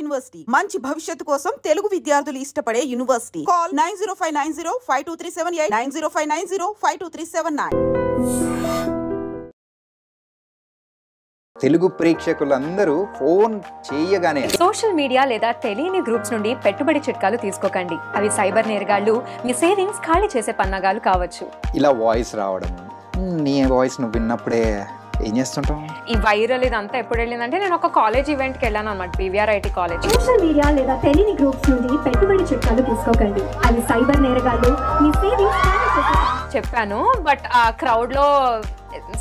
University మంచి భవిష్యత్తు కోసం తెలుగు విద్యార్థులు ఇష్టపడే యూనివర్సిటీ. కాల్ 9059052378 9059052379. తెలుగు ప్రేక్షకులందరూ ఫోన్ చేయగానే సోషల్ మీడియా లేదా తెలియని గ్రూప్స్ నుండి పెట్టుబడి చిట్కాలు తీసుకోకండి. అవి సైబర్ నేరగాళ్లు మీ సేవింగ్స్ ఖాళీ చేసే పన్నాగాలు కావచ్చు. ఇలా వాయిస్ రావడం, నీ వాయిస్ నువ్వు విన్నప్పుడే ఏం చేస్తుంటాం? ఈ వైరల్ ఇదంతా ఎప్పుడు వెళ్ళిందంటే నేను ఒక కాలేజ్ ఈవెంట్కి వెళ్ళాను అనమాట, PVR IT college. Social media లేదా తెలియని గ్రూప్స్ నుండి పెట్టుబడి చిట్కాలు తీసుకోకండి. అవి సైబర్ నేరగాళ్లు మీ సేవింగ్స్ ఖాళీ చేసే చెప్పాను. బట్ ఆ క్రౌడ్ లో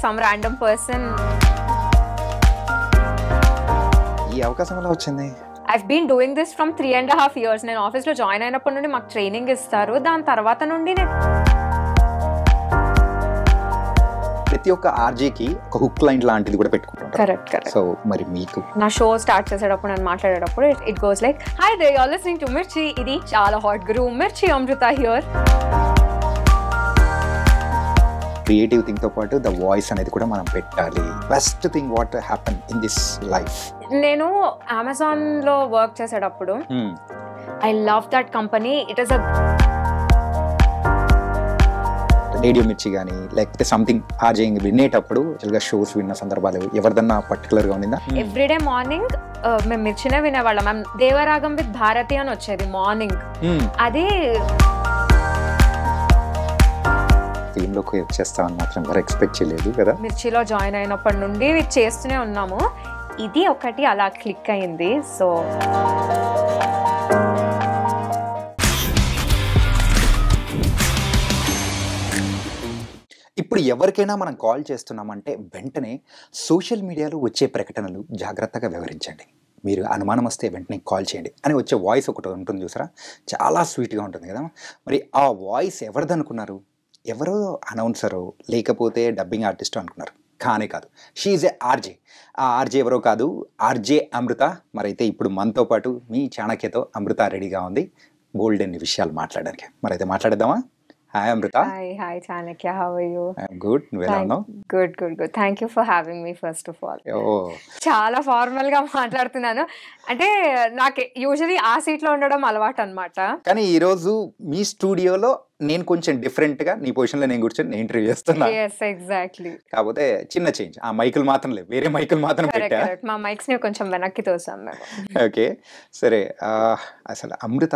సమ్ ర్యాండమ్ పర్సన్ ఈ అవకాశం ఎలా వచ్చింది? I've been doing this from 3.5 years. నేను ఆఫీస్లో జాయిన్ అయినప్పటి నుండి మాకు ట్రైనింగ్ ఇస్తారు. దాని తర్వాత నుండి నేను ప్రతి ఒక్క ఆర్జేకి ఒక హుక్ లైన్ లాంటిది కూడా పెట్టుకుంటాం. కరెక్ట్. సో మరి మీకు నా షో స్టార్ట్ చేసేటప్పుడు నేను మాట్లాడేటప్పుడు it goes like, hi they are listening to Mirchi. ఇది చాలా హాట్ గురు, Mirchi Amrutha here. Creative thing తో పాటు ద వాయిస్ అనేది కూడా మనం పెట్టాలి. Best thing what happen in this life. నేను అమెజాన్ లో వర్క్ చేసేటప్పుడు I love that company. It is a radio మిర్చి కానీ లేకపోతే సంథింగ్ ఆర్జేయింగ్ వినేటప్పుడు షోస్ విన్న సందర్భాలు ఎవరిదన్నా పర్టికులర్ గా ఉండిందా? ఎవ్రీడే మార్నింగ్ మేము మిర్చినే వినేవాళ్ళం. మేము దేవరాగం విత్ భారతి అని వచ్చేది మార్నింగ్. అది టీమ్ లోకి వచ్చేస్తామని మాత్రం ఎవరు ఎక్స్పెక్ట్ చేయలేదు కదా. మిర్చిలో జాయిన్ అయినప్పటి నుండి చేస్తూనే ఉన్నాము. ఇది ఒకటి అలా క్లిక్ అయింది. సో ఇప్పుడు ఎవరికైనా మనం కాల్ చేస్తున్నామంటే వెంటనే సోషల్ మీడియాలో వచ్చే ప్రకటనలు జాగ్రత్తగా వివరించండి. మీరు అనుమానం వస్తే వెంటనే కాల్ చేయండి అని వచ్చే వాయిస్ ఒకటి ఉంటుంది చూసారా, చాలా స్వీట్గా ఉంటుంది కదా. మరి ఆ వాయిస్ ఎవరిది అనుకున్నారు? ఎవరో అనౌన్సరో లేకపోతే డబ్బింగ్ ఆర్టిస్టో అనుకున్నారు. కానే కాదు, షీఈ్ ఏ ఆర్జే. ఆ ఆర్జే ఎవరో కాదు, ఆర్జే అమృత. మరైతే ఇప్పుడు మనతో పాటు మీ చాణక్యతో అమృత రెడీగా ఉంది గోల్డెన్ విషయాలు మాట్లాడడానికి. మరైతే మాట్లాడేద్దామా? Hi Amrita. Hi Chanakya, how are you? Good. నువ్వు ఎలా ఉన్నావు? Good. Thank you for having me first of all. చాలా ఫార్మల్ గా మాట్లాడుతున్నాను అంటే నాకు యూజువల్లీ ఆ సీట్ లో ఉండడం అలవాటు అన్నమాట. కానీ ఈరోజు మీ స్టూడియోలో నేను కొంచెం డిఫరెంట్ గా నీ పొజిషన్ లో నేను కూర్చొని నేను ఇంటర్వ్యూ చేస్తున్నా. ఎగ్జాక్ట్లీ. కాకపోతే చిన్న చేంజ్, ఆ మైకులు మాత్రం లేవు, వేరే మైకులు మాత్రం పెట్టా. మా మైక్స్ ని కొంచెం వెనక్కి తోసాం మేము. ఓకే సరే. అసలు అమృత,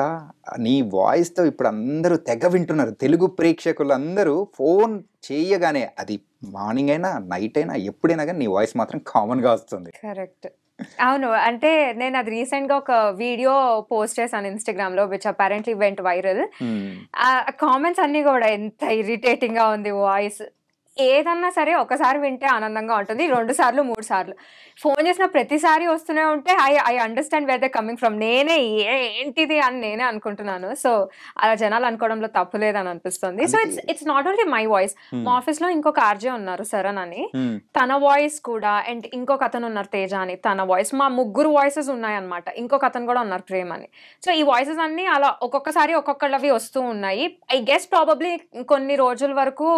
నీ వాయిస్ తో ఇప్పుడు అందరూ తెగ వింటున్నారు. తెలుగు ప్రేక్షకులు అందరూ ఫోన్ చేయగానే, అది మార్నింగ్ అయినా నైట్ అయినా ఎప్పుడైనా కానీ నీ వాయిస్ మాత్రం కామన్ గా వస్తుంది. కరెక్ట్. అవును, అంటే నేను అది రీసెంట్ గా ఒక వీడియో పోస్ట్ చేశాను ఇన్స్టాగ్రామ్ లో, విచ్ అపారెంట్లీ వెంట్ వైరల్. ఆ కామెంట్స్ అన్ని కూడా ఎంత ఇరిటేటింగ్ గా ఉంది వాయిస్. ఏదన్నా సరే ఒకసారి వింటే ఆనందంగా ఉంటుంది, 2 సార్లు 3 సార్లు ఫోన్ చేసిన ప్రతిసారి వస్తూనే ఉంటే I understand where they coming from. నేనే ఏంటిది అని నేనే అనుకుంటున్నాను. సో అలా జనాలు అనుకోవడంలో తప్పు లేదని అనిపిస్తుంది. So it's not only my voice. మా ఆఫీస్ లో ఇంకొక ఆర్జే ఉన్నారు, శరణ్ అని, తన వాయిస్ కూడా, అండ్ ఇంకొక అతను ఉన్నారు తేజ అని, తన వాయిస్, మా 3 వాయిసెస్ ఉన్నాయన్నమాట. ఇంకొక అతను కూడా ఉన్నారు ప్రేమ్ అని. సో ఈ వాయిసెస్ అన్ని అలా ఒక్కొక్కసారి ఒక్కొక్కళ్ళవి వస్తూ ఉన్నాయి. ఐ గెస్ ప్రాబబ్లీ కొన్ని రోజుల వరకు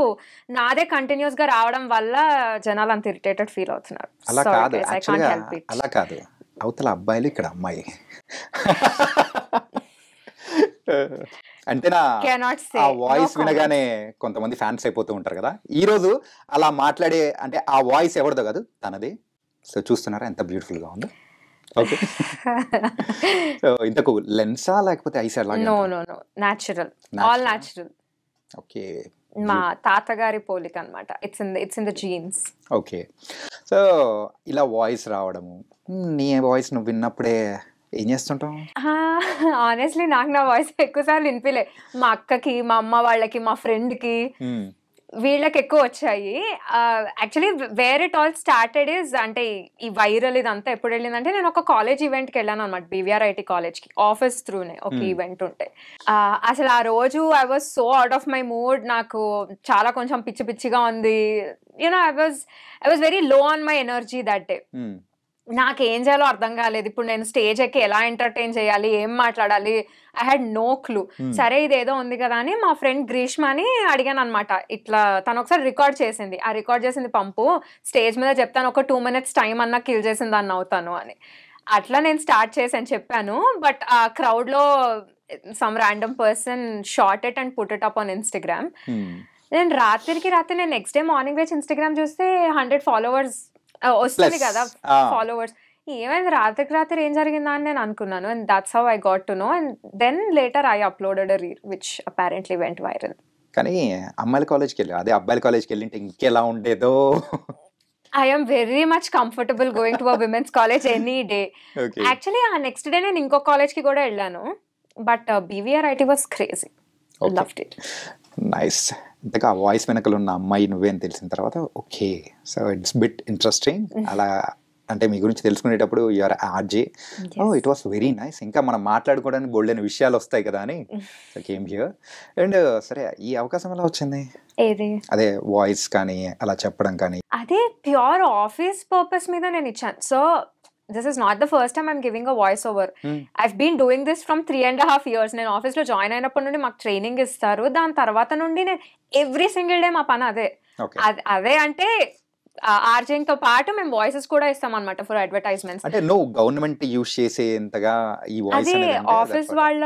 నాదే కంటిన్యూస్ గా రావడం వల్ల జనాలు అంత ఇరిటేటెడ్ ఫీల్ అవుతున్నారు. అలా కాదు, అలా కాదు, అవతల అబ్బాయిలు ఇక్కడ అమ్మాయి అంటేనా. ఆ వాయిస్ వినగానే కొంతమంది ఫ్యాన్స్ అయిపోతూ ఉంటారు కదా. ఈ రోజు అలా మాట్లాడే, అంటే ఆ వాయిస్ ఎవరిదో కాదు, తనది. సో చూస్తున్నారా ఎంత బ్యూటిఫుల్ గా ఉందో. ఓకే. సో ఇంతకు లెన్సా లేకపోతే ఐసా? No natural, all natural. Okay. మా తాతగారి పోలిక అనమాట. It's in the genes. Okay. So ఇలా వాయిస్ రావడము, నీ వాయిస్ నువ్వు విన్నప్పుడే ఏం చేస్తుంటావు? ఆనెస్ట్లీ నాకు నా వాయిస్ ఎక్కువసార్లు వినిపిలే. మా అక్కకి, మా అమ్మ వాళ్ళకి, మా ఫ్రెండ్కి, వీళ్ళకి ఎక్కువ వచ్చాయి. Actually where it all started is, అంటే ఈ వైరల్ ఇదంతా ఎప్పుడు వెళ్ళిందంటే నేను ఒక కాలేజ్ ఈవెంట్కి వెళ్ళాను అనమాట, PVR IT కాలేజ్కి, ఆఫీస్ త్రూనే ఒక ఈవెంట్ ఉంటే. అసలు ఆ రోజు I was so out of my mood. నాకు చాలా కొంచెం పిచ్చి పిచ్చిగా ఉంది. You know I was very low on my energy that day. నాకేం చేయాలో అర్థం కాలేదు. ఇప్పుడు నేను స్టేజ్ ఎక్కి ఎలా ఎంటర్టైన్ చేయాలి, ఏం మాట్లాడాలి, ఐ హ్యాడ్ నో క్లూ. సరే ఇదేదో ఉంది కదా అని మా ఫ్రెండ్ గ్రీష్మని అడిగాను అనమాట. ఇట్లా తను ఒకసారి రికార్డ్ చేసింది, ఆ రికార్డ్ చేసింది పంపు, స్టేజ్ మీద చెప్తాను, ఒక 2 minutes టైం అన్నా కిల్ చేసింది దాన్ని అవుతాను అని. అట్లా నేను స్టార్ట్ చేశాను చెప్పాను. బట్ ఆ క్రౌడ్ లో some random person short it and put it up on Instagram. నేను రాత్రి నేను నెక్స్ట్ డే మార్నింగ్ వచ్చి ఇన్స్టాగ్రామ్ చూస్తే 100 followers వస్తుంది కదా ఫాలోవర్స్. ఏమైంది రాత్రి ఏం జరిగిందా అని నేను అనుకున్నాను. And that's how I got to know. And then later I uploaded a reel which apparently went viral. కానీ అమ్మాయిల కాలేజ్కి వెళ్ళి అదే అబ్బాయిల కాలేజ్కి వెళ్ళింటే ఇంకెలా ఉండేదో. I am very much comfortable going to a women's college any day. Actually, next day నేను ఇంకో కాలేజ్ కి కూడా వెళ్ళాను. But BVRIT was crazy. Loved it. Nice. ఇంతగా ఆ వాయిస్ వెనకలు ఉన్న అమ్మాయి నువ్వే అని తెలిసిన తర్వాత okay, so it's bit interesting. అలా అంటే మీ గురించి తెలుసుకునేటప్పుడు you're RJ. It was very nice. ఇంకా మనం మాట్లాడుకోవడానికి బోల్డైన విషయాలు వస్తాయి కదా అని కేమ్ హియర్. అండ్ సరే, ఈ అవకాశం ఎలా వచ్చింది? ఏది అదే వాయిస్ కానీ అలా చెప్పడం కానీ? అదే ప్యూర్ ఆఫీస్ పర్పస్ మీద నేను ఇచ్చాను. So this is not the first time I'm giving a voice over. I've been doing this from 3.5 years. నేను ఆఫీస్ లో జాయిన్ అయినప్పటి నుండి మాకు ట్రైనింగ్ ఇస్తారు. దాని తర్వాత నుండి నేను ఎవ్రీ సింగిల్ డే మా పని అదే. అదే అంటే ఆర్జింగ్ తో పాటు మేము వాయిసెస్ కూడా ఇస్తాం అనమాట ఫర్ అడ్వర్టైజ్మెంట్స్. అంటే నో గవర్నమెంట్ యూస్ చేసేంతగా ఈ వాయిస్ అదే ఆఫీస్ వాళ్ళ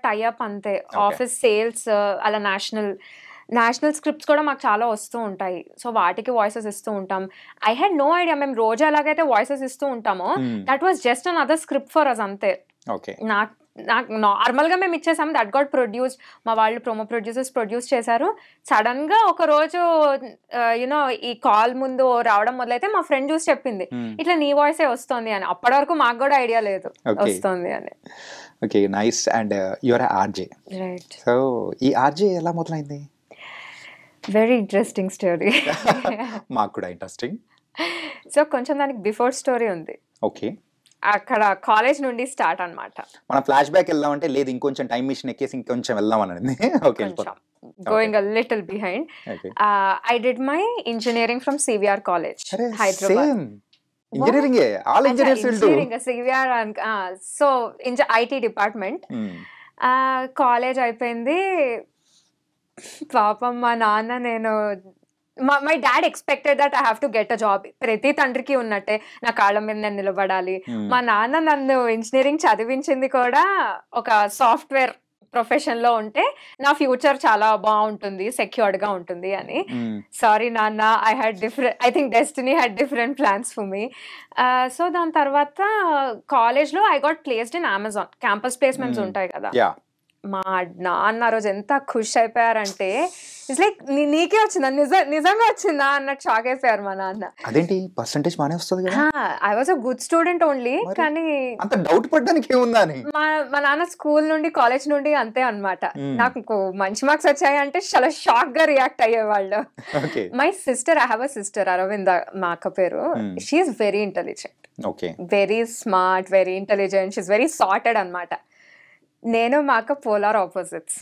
టైఅప్ అంతే. ఆఫీస్ సేల్స్ అలా నేషనల్ స్క్రిప్ట్స్ కూడా మాకు చాలా వస్తూ ఉంటాయి. సో వాటికి వాయిసెస్ ఇస్తూ ఉంటాం. ఐ హ్యాడ్ నో ఐడియా మేము రోజు ఎలాగైతే వాయిసెస్ ఇస్తూ ఉంటామో that was just another script for us అంతే. నాకు నార్మల్ గా మేము ఇచ్చేసాము. దట్ గాట్ ప్రొడ్యూస్, మా వాళ్ళు ప్రోమో ప్రొడ్యూసర్స్ ప్రొడ్యూస్ చేశారు. సడన్ గా ఒక రోజు యునో ఈ కాల్ ముందు రావడం మొదలైతే మా ఫ్రెండ్ చూసి చెప్పింది ఇట్లా నీ వాయిసే వస్తుంది అని. అప్పటి వరకు మాకు కూడా ఐడియా లేదు వస్తుంది అని. Okay, nice. And your RJ, right? So ఈ ఆర్జే ఎలా మొదలైంది? Very interesting story. మాకు కూడా ఇంట్రెస్టింగ్. సో కొంచెం దానికి బిఫోర్ స్టోరీ ఉంది. ఓకే. అక్కడ కాలేజ్ నుండి స్టార్ట్ అన్నమాట. మనం ఫ్లాష్ బ్యాక్ వెళ్దామంటే లేదు, ఇంకొంచెం టైం మిషన్ ఎక్కేసి ఇంకొంచెం వెళ్దాం అనేది. Okay, going a little behind. I did my engineering from CVR college, Hyderabad. Same engineering, all engineers will do CVR and so in the IT department. College అయిపోయింది. పాపం మా నాన్న నేను my dad expected that I have to get a job. ప్రతి తండ్రికి ఉన్నట్టే నా కాళ్ళ మీద నేను నిలబడాలి. మా నాన్న నన్ను ఇంజనీరింగ్ చదివించింది కూడా ఒక సాఫ్ట్వేర్ ప్రొఫెషన్ లో ఉంటే నా ఫ్యూచర్ చాలా బాగుంటుంది, సెక్యూర్డ్ గా ఉంటుంది అని. సారీ నాన్న, I think destiny had different plans for me. So దాని తర్వాత కాలేజ్ లో I got placed in Amazon. Campus placements ఉంటాయి కదా. మా నాన్న రోజు ఎంత ఖుష్ అయిపోయారంటే ఇట్స్ లైక్ నీకే వచ్చిందా, నిజంగా వచ్చిందా అన్నట్టు షాక్ అయిపోయారు మా నాన్న. అదేంటి పర్సంటేజ్ బానే వస్తుంది కదా? I was a good student only. కానీ అంత డౌట్ పడడానికి ఏముందా అని మా నాన్న స్కూల్ నుండి కాలేజ్ నుండి అంతే అన్నమాట. నాకు మంచి మార్క్స్ వచ్చాయి అంటే చాలా షాక్ గా రియాక్ట్ అయ్యేవాళ్ళు. My sister, I have a sister Aravinda, మా అక్క పేరు. She is very intelligent, very smart, very intelligent, she is very sorted అన్నమాట. నేను మా అక్క పోలార్ ఆపోజిట్స్.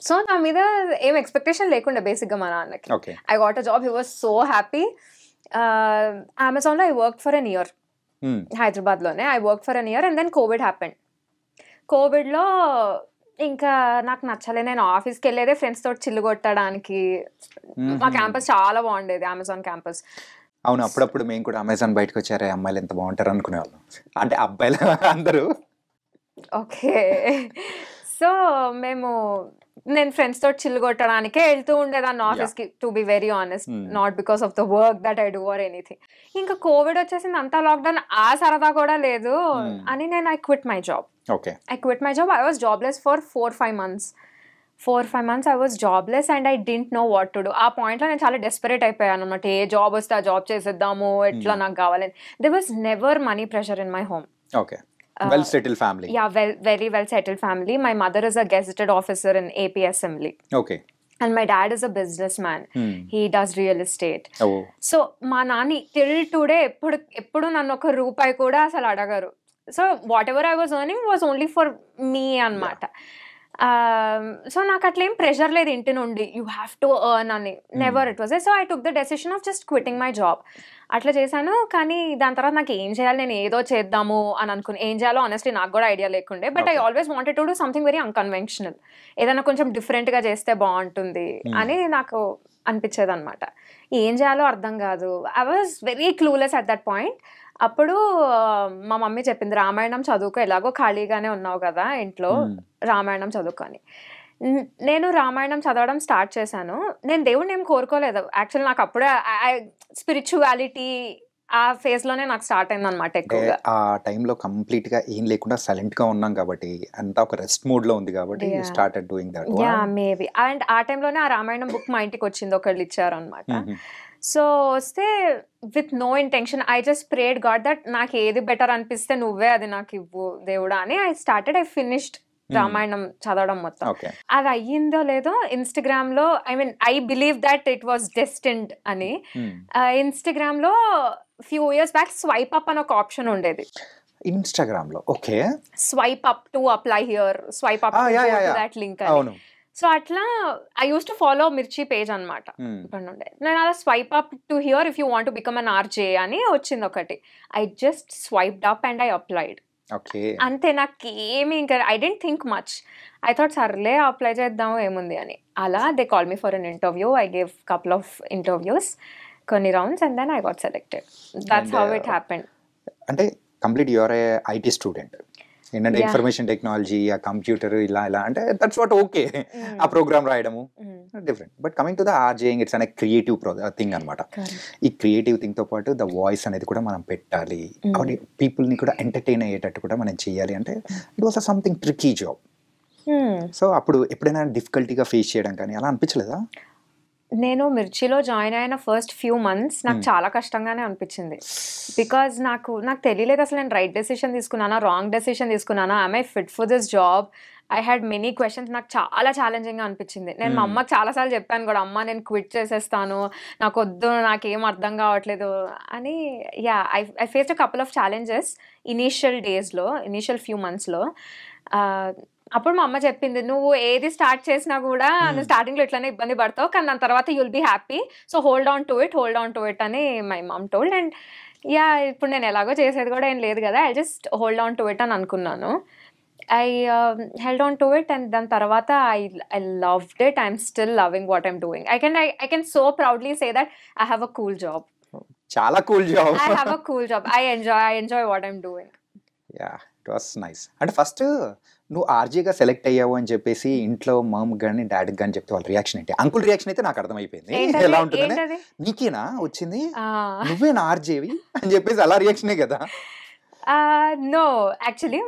సో నా మీద ఏం ఎక్స్పెక్టేషన్ లేకుండా బేసిక్ గా మా నాన్నకి. I got a job, he was so happy. Amazon లో I work for an year. Hyderabad లోనే I work for an year and then covid happened. Covid లో ఇంకా నాకు నచ్చలేదు. నేను ఆఫీస్కి వెళ్ళేదే ఫ్రెండ్స్ తోటి చిల్లు కొట్టడానికి. మా క్యాంపస్ చాలా బాగుండేది, అమెజాన్ క్యాంపస్. అవును, అప్పుడప్పుడు మేము కూడా అమెజాన్ బయటకు వచ్చారే అమ్మాయిలు ఎంత బాగుంటారు అనుకునేవాళ్ళం. అంటే అబ్బాయిలు అందరూ. ఓకే, సో నేను ఫ్రెండ్స్ తోటి చిల్లు కొట్టడానికే వెళ్తూ ఉండేదాన్ని ఆఫీస్ కి, to be very honest, not because of the work that I do or anything. ఇంకా కోవిడ్ వచ్చేసింది, అంతా లాక్డౌన్, ఆ సరదా కూడా లేదు అని నేను I quit my job. I was jobless for 4-5 months. 4-5 months I was jobless and I didn't know what to do. ఆ పాయింట్లో నేను చాలా డెస్పరేట్ అయిపోయాను అన్నమాట. ఏ జాబ్ వస్తే ఆ జాబ్ చేసేద్దాము, ఎట్లా నాకు కావాలని. There was never money pressure in my home. Okay. Well settled family. Yeah, very well settled family. My mother is a gazetted officer in AP Assembly. Okay. And my dad is a businessman. He does real estate. So మా Nani till today ఎప్పుడు నన్ను ఒక రూపాయి కూడా అసలు అడగరు. So whatever I was earning was only for me అన్నమాట. So నాకు అట్లా ఏం ప్రెషర్ లేదు ఇంటి నుండి, యూ హ్యావ్ టు ఎర్న్ అని. Never it was. So I took the decision of just quitting my job. అట్లా చేశాను. కానీ దాని తర్వాత నాకు ఏం చేయాలి, నేను ఏదో చేద్దాము అని అనుకుని, ఏం చేయాలో ఆనెస్ట్లీ నాకు కూడా ఐడియా లేకుండే. But I always wanted to do something very unconventional. ఏదైనా కొంచెం డిఫరెంట్గా చేస్తే బాగుంటుంది అని నాకు అనిపించేది అనమాట. ఏం చేయాలో అర్థం కాదు. I was very clueless at that point. అప్పుడు మా మమ్మీ చెప్పింది, రామాయణం చదువుకో, ఎలాగో ఖాళీగానే ఉన్నావు కదా ఇంట్లో, రామాయణం చదువుకొని. నేను రామాయణం చదవడం స్టార్ట్ చేశాను. నేను దేవుడిని ఏం కోరుకోలేదు యాక్చువల్. నాకు అప్పుడే స్పిరిచువాలిటీ ఆ ఫేజ్ లోనే నాకు స్టార్ట్ అయింది అనమాట ఎక్కువగా. ఆ టైంలో కంప్లీట్ గా ఏం లేకుండా సైలెంట్ గా ఉన్నాం కాబట్టి, అంతా ఒక రెస్ట్ మోడ్ లో ఉంది కాబట్టి started doing that. Yeah maybe. And ఆ టైంలోనే ఆ రామాయణం బుక్ మా ఇంటికి వచ్చింది, ఒకళ్ళు ఇచ్చారు అనమాట. సో వస్తే with no intention I just prayed God that నాకు ఏది బెటర్ అనిపిస్తే నువ్వే అది నాకు ఇవ్వు దేవుడా అని ఐ ఫినిష్డ్ రామాయణం చదవడం మొత్తం. అది అయ్యిందో లేదో ఇన్స్టాగ్రామ్ లో, I believe that it was destined అని. ఇన్స్టాగ్రామ్ లో few years back swipe up అని ఒక ఆప్షన్ ఉండేది ఇన్స్టాగ్రామ్ లో. Okay, swipe up to apply here, swipe up that link. So అట్లా ఐ యూస్ టు ఫాలో మిర్చి పేజ్ అనమాట. నేను అలా swipe up to hear if you want to become an RJ అని వచ్చింది ఒకటి. I just స్వైప్డ్ up and I applied. అంతే, నాకు ఏమి ఇంకా I don't think much. I thought సర్లే అప్లై చేద్దాము ఏముంది అని. అలా they call me for an interview. I gave couple of interviews, కొన్ని rounds, and then I got selected. That's how it happened. అంటే complete your a IT student ఏంటంటే information technology, ఆ computer ఇలా అంటే దట్స్ వాట్ ఓకే, ఆ program రాయడము different. But coming to the RJing, it's అనే creative thing అనమాట. ఈ క్రియేటివ్ థింగ్ తో పాటు ద వాయిస్ అనేది కూడా మనం పెట్టాలి, పీపుల్ ని కూడా ఎంటర్టైన్ అయ్యేటట్టు కూడా మనం చేయాలి. అంటే it was something tricky job. So అప్పుడు ఎప్పుడైనా డిఫికల్టీగా ఫేస్ చేయడం కానీ అలా అనిపించలేదా? నేను మిర్చిలో జాయిన్ అయిన ఫస్ట్ ఫ్యూ మంత్స్ నాకు చాలా కష్టంగానే అనిపించింది. బికాజ్ నాకు తెలియలేదు అసలు నేను రైట్ డెసిషన్ తీసుకున్నానా, రాంగ్ డెసిషన్ తీసుకున్నానా, I my fit for this job. I had many questions. నాకు చాలా ఛాలెంజింగ్గా అనిపించింది. నేను మా అమ్మకి చాలాసార్లు చెప్పాను కూడా, అమ్మ నేను క్విట్ చేసేస్తాను, నాకు వద్దు, నాకేం అర్థం కావట్లేదు అని. Yeah, I faced a couple of challenges initial few మంత్స్లో. అప్పుడు మా అమ్మ చెప్పింది, నువ్వు ఏది స్టార్ట్ చేసినా కూడా నువ్వు స్టార్టింగ్లో ఇట్లానే ఇబ్బంది పడతావు, కానీ దాని తర్వాత you'll be happy, so hold on to it అని my mom told. And yeah, ఇప్పుడు నేను ఎలాగో చేసేది కూడా ఏం లేదు కదా, I just hold on to it అని అనుకున్నాను. I held on to it, and దాని తర్వాత I loved it. I'm still loving what I'm doing. I can so proudly say that I have a cool job. చాలా cool job. I have a cool job. I enjoy what I'm doing. Yeah, it was nice. అంటే first నువ్వు ఆర్జేగా select అయ్యావు అని చెప్పేసి ఇంట్లో ma'am కానీ డాడీకి కానీ చెప్తే వాళ్ళ రియాక్షన్ ఏంటి? అంకుల్ రియాక్షన్ అయితే నాకు అర్థమైపోయింది ఎలా ఉంటుందని. నీకేనా వచ్చింది, నువ్వేనా ఆర్జేవి అని చెప్పేసి అలా రియాక్షనే కదా? నో, యాక్చువల్లీ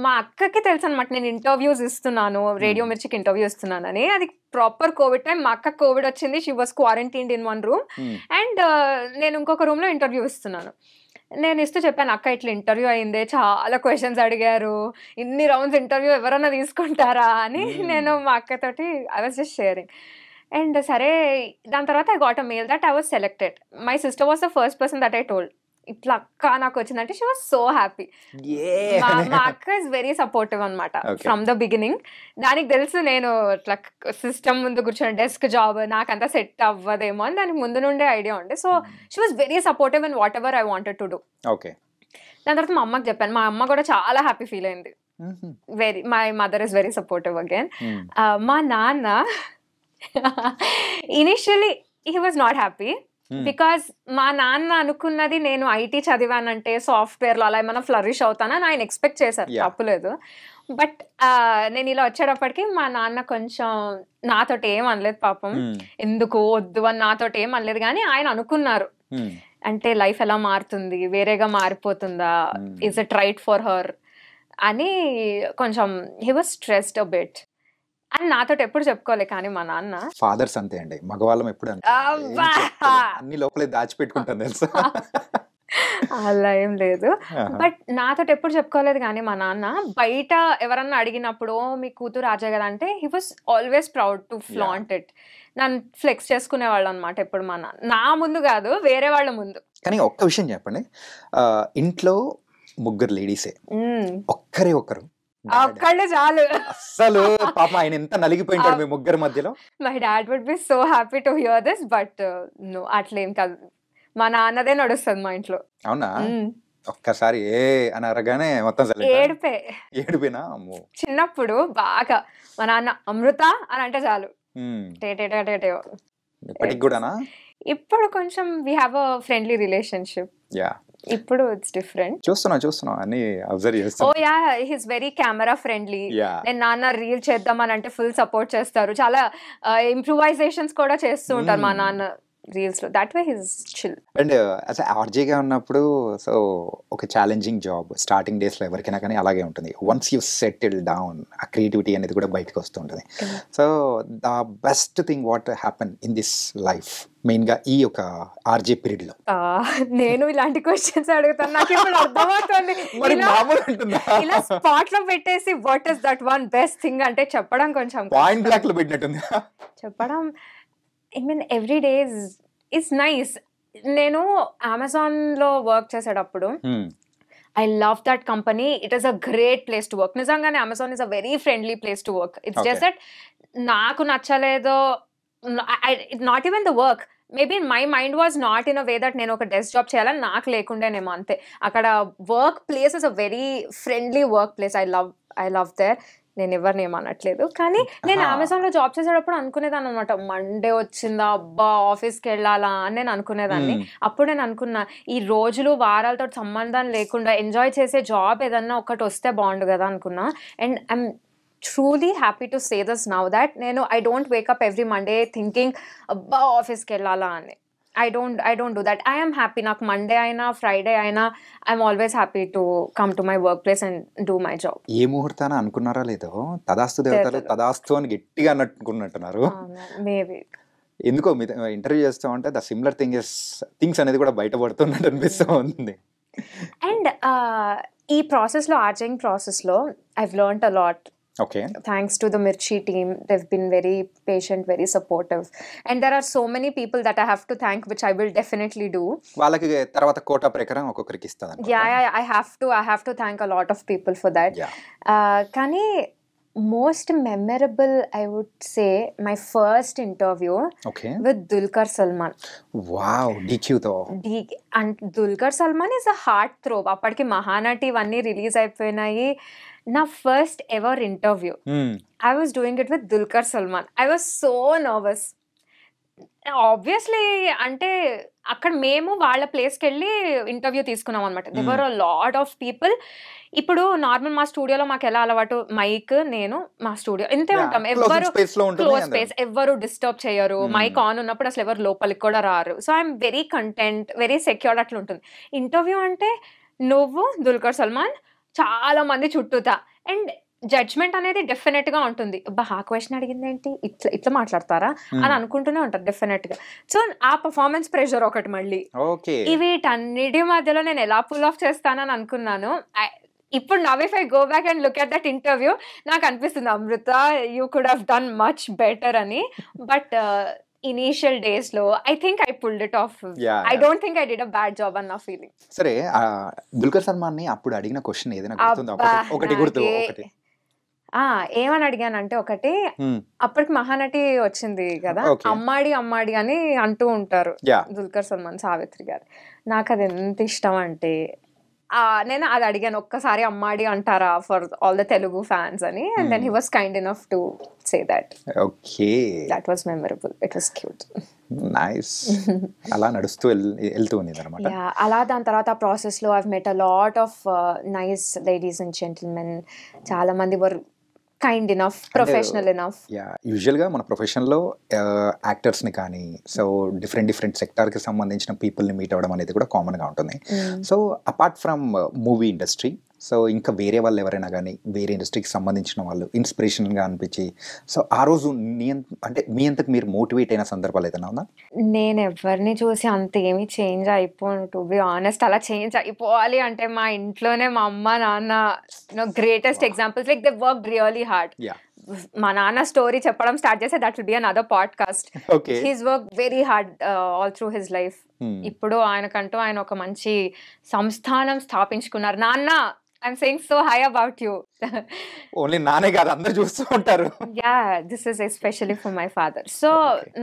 మా అక్కకి తెలుసు అనమాట నేను ఇంటర్వ్యూస్ ఇస్తున్నాను, రేడియో మిర్చికి ఇంటర్వ్యూ ఇస్తున్నానని. అది ప్రాపర్ కోవిడ్ టైం. మా అక్క కోవిడ్ వచ్చింది, she was quarantined in 1 room, and నేను ఇంకొక రూమ్లో ఇంటర్వ్యూ ఇస్తున్నాను. నేను ఇస్తూ చెప్పాను, అక్క ఇట్లా ఇంటర్వ్యూ అయిందే, చాలా క్వశ్చన్స్ అడిగారు, ఇన్ని రౌండ్స్ ఇంటర్వ్యూ ఎవరన్నా తీసుకుంటారా అని నేను మా అక్కతోటి I was just sharing. And సరే, దాని తర్వాత I got a mail that I was selected. My sister was the first person that I told, ఇట్లా అక్క నాకు వచ్చిందంటే షీ వాజ్ సో హ్యాపీ. మా అక్క ఇస్ వెరీ సపోర్టివ్ అనమాట ఫ్రమ్ ద బిగినింగ్. దానికి తెలుసు నేను ఇట్లా సిస్టమ్ ముందు కూర్చొని డెస్క్ జాబ్ నాకంతా సెట్ అవ్వదేమో అని దానికి ముందు నుండే ఐడియా ఉండే. So she was very supportive in what ever I wanted to do. దాని తర్వాత మా అమ్మకి చెప్పాను, మా అమ్మ కూడా చాలా హ్యాపీ ఫీల్ అయింది. My mother is very supportive again. మా నాన్న initially he was not happy, because మా నాన్న అనుకున్నది నేను ఐటీ చదివానంటే సాఫ్ట్వేర్లో అలా ఏమైనా ఫ్లరిష్ అవుతానని ఆయన ఎక్స్పెక్ట్ చేశారు, తప్పులేదు. బట్ నేను ఇలా వచ్చేటప్పటికి మా నాన్న కొంచెం నాతోటి ఏం అనలేదు పాపం, ఎందుకు వద్దు అని నాతోటి ఏం అనలేదు. కానీ ఆయన అనుకున్నారు, అంటే లైఫ్ ఎలా మారుతుంది, వేరేగా మారిపోతుందా, is it right for her అని కొంచెం he was stressed a bit. అని నాతో ఎప్పుడు చెప్పుకోలే. కానీ మా నాన్న ఫాదర్స్ అంతే అండి, మగవాళ్ళం ఎప్పుడు అన్ని లోపలే దాచిపెట్టుకుంటాం తెలుసా. అలా ఏం లేదు, బట్ నాతో ఎప్పుడు చెప్పుకోలేదు. కానీ మా నాన్న బయట ఎవరన్నా అడిగినప్పుడు మీ కూతురు రాజే కదా అంటే he was always proud to flaunt it. నన్ను ఫ్లెక్స్ చేసుకునేవాళ్ళు అనమాట ఎప్పుడు మా నాన్న, నా ముందు కాదు వేరే వాళ్ళ ముందు. కానీ ఒక్క విషయం చెప్పండి, ఇంట్లో 3 లేడీసే, ఒక్కరు ఒక్కళ్ళే చాలు. అసలు పాప ఆయన ఎంత నలిగిపోయింటాడు మీ 3 మధ్యలో. My dad would be so happy to hear this, but no అట్లేం కాదు, మా నాన్నదే నడుస్తుంది మా ఇంట్లో. అవునా? ఒక్కసారి ఏ అని అరగానే మొత్తం ఏడిపోయినా. చిన్నప్పుడు బాగా మా నాన్న అమృత అని అంటే చాలు ఇప్పటికి కూడానా? ఇప్పుడు కొంచెం we have a friendly relationship. Yeah, ఇప్పుడు ఇట్స్ డిఫరెంట్. చూస్తున్నా అని అబ్జర్వ్ ఓ చేస్తాను. Yeah, he's very camera friendly. Yeah. నేను నాన్న రీల్ చేద్దామని అంటే ఫుల్ సపోర్ట్ చేస్తారు. చాలా ఇంప్రూవైజేషన్స్ కూడా చేస్తూ ఉంటారు మా నాన్న రీల్స్ లో. That way his chill. And as ఆర్జేగా ఉన్నప్పుడు సో ఒక ఛాలెంజింగ్ జాబ్ స్టార్టింగ్ డేస్లో ఎవరికైనా కానీ అలాగే ఉంటుంది. వన్స్ యూ సెటిల్ డౌన్ ఆ క్రియేటివిటీ అనేది కూడా బయటకు వస్తుంటుంది. So the best thing what happen in this life మెయిన్గా ఈ యొక్క ఆర్జే పీరియడ్లో? నేను ఇలాంటి క్వశ్చన్స్ అడుగుతాను, నాకు ఇప్పుడు అర్థమవుతుంది. మరి మామూలు అంటుందా? ఇలా స్పాట్ లో పెట్టేసి what is that one best thing అంటే చెప్పడం కొంచెం పాయింట్ బ్లాక్ లో పెట్టినట్టుంది. చెప్పడం I mean every day is nice. నేను అమెజాన్లో వర్క్ చేసేటప్పుడు I love that company. It is a great place to work. నిజంగానే Amazon is a very friendly place to work. It's just that నాకు నచ్చలేదో, not even the work, maybe my mind was not in a way that నేను ఒక desk job చేయాలని నాకు లేకుండేనేమో అంతే. అక్కడ work place is a very friendly work place. I love there. నేను ఎవరిని ఏమనట్లేదు, కానీ నేను అమెజాన్లో జాబ్ చేసేటప్పుడు అనుకునేదాన్ని అనమాట, మండే వచ్చిందా అబ్బా ఆఫీస్కి వెళ్ళాలా అని నేను అనుకునేదాన్ని. అప్పుడు నేను అనుకున్నా, ఈ రోజులు వారాలతో సంబంధం లేకుండా ఎంజాయ్ చేసే జాబ్ ఏదన్నా ఒకటి వస్తే బాగుండు కదా అనుకున్నా. And I'm truly happy to say this now that I don't wake up every Monday thinking abba office ki ellala ani. I don't do that. I am happy. Nak Monday aina Friday aina I'm always happy to come to my workplace and do my job. ఏ ముహూర్తాన అనుకున్నారా లేదో తదాస్తు దేవతలు తదాస్తు అని గట్టిగా అనుకుంటున్నారు. Maybe ఎందుకో మీ interview చేస్తూ ఉంటే ద సిమిలర్ థింగ్స్ అనేది కూడా బయటపడుతున్నట్టు అనిపిస్తూ ఉంది. అండ్ ఈ ప్రాసెస్లో ఆర్జింగ్ ప్రాసెస్లో I've learned a lot. Okay. Thanks to the Mirchi team. They've been very patient, very supportive. And there are so many people that I have to thank, which I will definitely do. వాళ్ళకి తర్వాత quota ప్రకారం ఒక్కొక్కరికి ఇస్తారు. Yeah, I have to thank a lot of people for that. Yeah. Kani most memorable, I would say, my first interview with Dulquer Salmaan. Wow, DQ తో. And Dulquer Salmaan is a heartthrob. అప్పటికి మహానటి ఇవన్నీ release అయిపోయినాయి. నా first ever interview I was doing it with Dulquer Salmaan. I was so nervous. Obviously అంటే అక్కడ మేము వాళ్ళ ప్లేస్కి వెళ్ళి ఇంటర్వ్యూ తీసుకున్నాం అనమాట. దేవర్ అ లాట్ ఆఫ్ పీపుల్. ఇప్పుడు నార్మల్ మా స్టూడియోలో మాకు ఎలా అలవాటు, మైక్ నేను మా స్టూడియో ఇంతే ఉంటాం, ఎవరు క్లోజ్ స్పేస్, ఎవరు డిస్టర్బ్ చేయరు, మైక్ ఆన్ ఉన్నప్పుడు అసలు ఎవరు లోపలికి కూడా రారు. So I'm very content, very secured అట్లా ఉంటుంది. ఇంటర్వ్యూ అంటే నువ్వు Dulquer Salmaan చాలా మంది చుట్టూతా, అండ్ జడ్జ్మెంట్ అనేది డెఫినెట్ గా ఉంటుంది. ఆ క్వశ్చన్ అడిగింది ఏంటి, ఇట్లా మాట్లాడతారా అని అనుకుంటూనే ఉంటారు డెఫినెట్ గా. సో ఆ పర్ఫార్మెన్స్ ప్రెషర్ ఒకటి, మళ్ళీ వీటన్నిటి మధ్యలో నేను ఎలా పుల్ ఆఫ్ చేస్తానని అనుకున్నాను. ఇప్పుడు now if I go back and look at that interview నాకు అనిపిస్తుంది, Amrita you could have done much better అని. బట్ ఇనీషియల్ డేస్ లో I think I pulled it off. I don't think I did a bad job అన్న feeling. సరే, Dulquer Salmaan ని అప్పుడు అడిగిన question ఏదైనా గుర్తుందా? ఒకటి గుర్తు. ఏమని అడిగానంటే, ఒకటి అప్పటికి మహానటి వచ్చింది కదా, అమ్మాడి అని అంటూ ఉంటారు Dulquer Salmaan, సావిత్రి గారు. నాకు అది ఎంత ఇష్టం అంటే నేను అది అడిగాను, ఒక్కసారి అమ్మాడి అంటారా for all the Telugu fans అని. And then he was kind enough to say that. Okay, that was memorable. It was cute. Nice. అలా నడుస్తూ వెళ్తూ ఉంది అన్నమాట. అలా దాని తర్వాత ఆ ప్రాసెస్ లో I've met a lot of nice ladies and gentlemen. చాలా మంది were kind enough, professional enough. యూజువల్గా మన ప్రొఫెషన్లో యాక్టర్స్ని కానీ, సో డిఫరెంట్ సెక్టార్కి సంబంధించిన పీపుల్ని మీట్ అవ్వడం అనేది కూడా కామన్గా ఉంటుంది. So apart from movie industry, so ఇంకా వేరే వాళ్ళు ఎవరైనా కానీ వేరే ఇండస్ట్రీకి సంబంధించిన వాళ్ళు ఇన్స్పిరేషన్గా అనిపించి, సో ఆ రోజు అంటే మీ అంతకు మీరు మోటివేట్ అయిన సందర్భాలు ఏదైనా ఉందా? నేను ఎవరిని చూసి అంత ఏమి చేంజ్ అయిపోను, టు బి ఆనెస్ట్. అలా చేంజ్ అయిపోవాలి అంటే మా ఇంట్లోనే మా అమ్మ నాన్న greatest examples. Like they work really hard. మా నాన్న స్టోరీ చెప్పడం స్టార్ట్ చేస్తే that will be another podcast. He's work very hard all through his life. ఇప్పుడు ఆయనకంటూ ఆయన ఒక మంచి సంస్థానం స్థాపించుకున్నారు. నాన్న, I'm saying so high about you. Only నానే కాదు, అందరూ చూస్తూ ఉంటారు. Yeah, this is especially for my father. So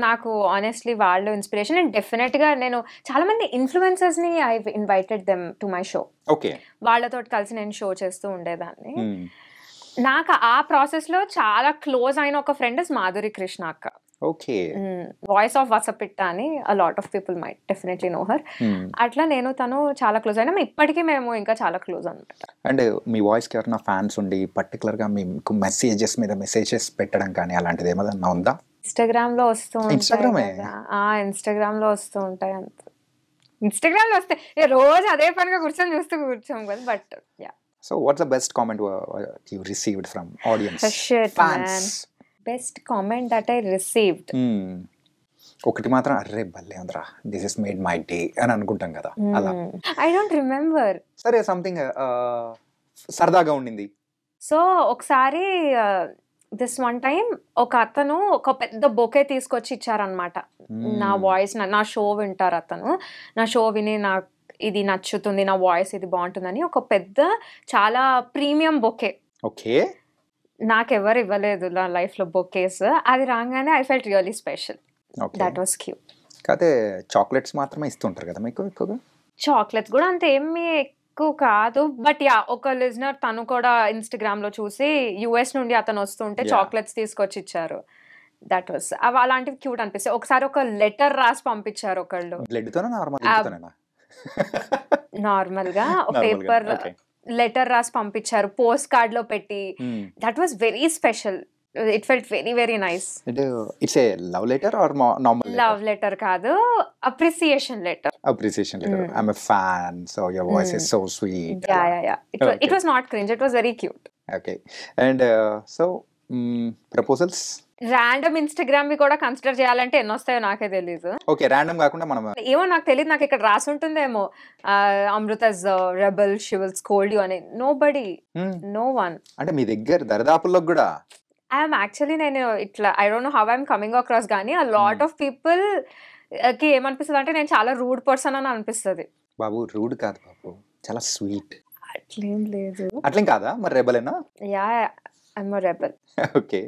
నాకు honestly వాళ్ళు ఇన్స్పిరేషన్. అండ్ డెఫినెట్ గా నేను చాలా మంది ఇన్ఫ్లుయెన్సర్స్ ని I've invited them to my show. Okay. వాళ్ళతో కలిసి నేను షో చేస్తూ ఉండేదాన్ని. నాకు ఆ ప్రాసెస్ లో చాలా క్లోజ్ అయిన ఒక ఫ్రెండ్ ఇస్ మాధురి కృష్ణ అక్క. ఓకే. వాయిస్ ఆఫ్ వసపిట్ట అని a lot of people might definitely know her. అట్లా నేను తను చాలా క్లోజ్ అయినా ఇప్పటికీ మేము ఇంకా చాలా క్లోజ్ అనమాట. అండ్ మీ వాయిస్కి ఎవరైనా ఫ్యాన్స్ ఉండి పర్టికులర్గా మీకు మెసేజెస్ మీద మెసేజెస్ పెట్టడం కానీ అలాంటిది ఏమన్నా ఉందా? ఇన్స్టాగ్రామ్ లో వస్తూ Instagram-ఏ? ఇన్స్టాగ్రామ్ లో వస్తూ ఉంటాయి అంత. ఇన్స్టాగ్రామ్ లో వస్తే రోజు అదే పనిగా కూర్చోం కదా. But yeah, so what's the best comment you received from audience, Shit, fans? Best comment that I received, ఒకటి మాత్రం అర్రే భలే ఉందిరా, this is made my day అని అనుకుంటాం కదా అలా. I don't remember. సరే, సంథింగ్ సరదాగా ఉండింది. సో ఒకసారి దిస్ వన్ టైం ఒక అతను ఒక పెద్ద బొకే తీసుకొచ్చి ఇచ్చారనమాట. నా వాయిస్, నా షో వింటారు అతను, నా షో విని నాకు ఇది నచ్చుతుంది, నా వాయిస్ ఇది బాగుంటుందని ఒక పెద్ద చాలా ప్రీమియం బొకే. ఓకే. నాకెవరు ఇవ్వలేదు నా లైఫ్లో బొకేస్. అది రాగానే I felt really special. That was cute. కాకపోతే చాక్లెట్స్ మాత్రమే ఇస్తుంటారు కదా మీకు ఎక్కువగా? చాక్లెట్స్ కూడా అంత ఏమీ ఎక్కువ కాదు. బట్ యా, ఒక లిజనర్ తను కూడా ఇన్స్టాగ్రామ్ లో చూసి యుఎస్ నుండి అతను వస్తుంటే చాక్లెట్స్ తీసుకొచ్చి ఇచ్చారు. దట్ వాస్ అలాంటివి క్యూట్ అనిపిస్తాయి. ఒకసారి ఒక లెటర్ రాసి పంపించారు ఒకళ్ళు, నార్మల్ గా పేపర్ లెటర్ రాసి పంపించారు, పోస్ట్ కార్డ్ లో పెట్టి. That was very special. It felt very very nice. It's a love letter or normal? Love letter కాదు, appreciation letter. Appreciation letter. I am a fan, so your voice is so sweet. Yeah. It was not cringe, it was very cute. Okay. And so proposals random Instagram we కూడా consider చేయాలంటే ఎన్ని వస్తాయో నాకే తెలీదు. Okay, random కాకుండా మనం ఏమో నాకు తెలియదు, నాకు ఇక్కడ రాసి ఉంటుందేమో అమృతస్ rebel she will scold you అని. Nobody, no one. అంటే మీ దగ్గర దరిదాపుల్లో కూడా ఐఎమ్ యాక్చువల్లీ నేను ఇట్లా I don't know how I'm coming across, కానీ ఆ లాట్ ఆఫ్ పీపుల్ కి ఏమనిపిస్తుంది అంటే నేను చాలా రూడ్ పర్సన్ అని అనిపిస్తుంది. బాబు రూడ్ కాదు బాబు, చాలా స్వీట్. అట్లేం లేదు. అట్లేం కాదా? మరి రెబలేనా? Yeah, I'm a rebel. Okay,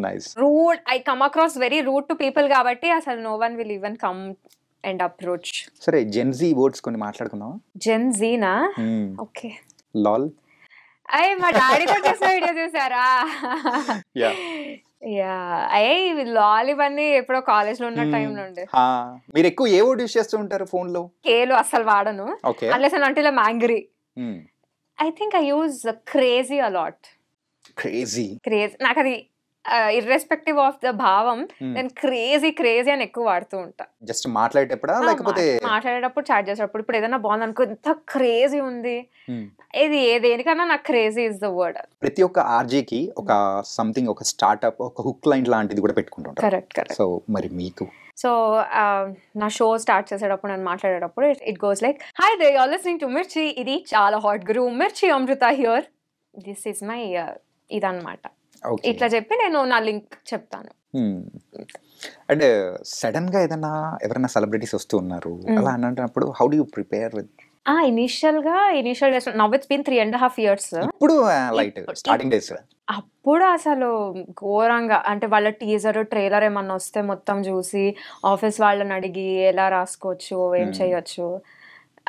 nice. Rude, I come across very rude to people కాబట్టి అసలు no one will even come and approach. సరే, జెన్జీ వర్డ్స్ కొన్ని మాట్లాడుకుందామా? జెన్జీనా? ఓకే. లాల్. అయ్యి మా డాడీతో చేసిన వీడియో చూసారా? యా, లాల్ ఇవన్నీ ఎప్పుడో కాలేజ్ లో ఉన్న టైం నుండి. మీరు ఎక్కువ ఏ వర్డ్ యూస్ చేస్తూ ఉంటారు ఫోన్ లో? కేలు అసలు వాడను, అన్లెస్ అంటే I am angry. I think I use crazy a lot. Crazy నాకు అది ఇర్రెస్పెక్టివ్ ఆఫ్ ద భావం, నేను క్రేజీ అని ఎక్కువ వాడుతూ ఉంటా. జస్ట్ మాట్లాడేటప్పుడా లేకపోతే మాట్లాడేటప్పుడు, చాట్ చేసేటప్పుడు? ఇప్పుడు ఏదైనా బాగుంది అనుకో, ఎంత క్రేజీ ఉంది, ఇది దేనికన్నా నాకు క్రేజీ ఇస్ ద వర్డ్. ప్రతి ఒక్క ఆర్జేకి ఒక సంథింగ్, ఒక స్టార్ట్అప్, ఒక హుక్ లైన్ లాంటిది కూడా పెట్టుకుంటుంటారు. కరెక్ట్. సో మరి మీకు? సో నా షో స్టార్ట్ చేసేటప్పుడు, నేను మాట్లాడేటప్పుడు it goes like, hi they are listening to Mirchi, ఇది చాలా హాట్ గురు, Mirchi Amrutha here, this is my ఇదన్నమాట. ఇట్లా చెప్పి నేను నా లింక్ చెప్తాను. అండ్ సడన్ గా ఏదైనా ఎవరైనా సెలబ్రిటీస్ వస్తూ ఉన్నారు అలా అన్నప్పుడు, how do you prepare with? Initial days, now it's been 3.5 years. ఇప్పుడు లైట్ స్టార్టింగ్ డేస్, అప్పుడు అసలు ఘోరంగా, అంటే వాళ్ళ టీజర్ ట్రైలర్ ఏమన్నా వస్తే మొత్తం చూసి ఆఫీస్ వాళ్ళని అడిగి ఎలా రాసుకోవచ్చు, ఏం చేయొచ్చు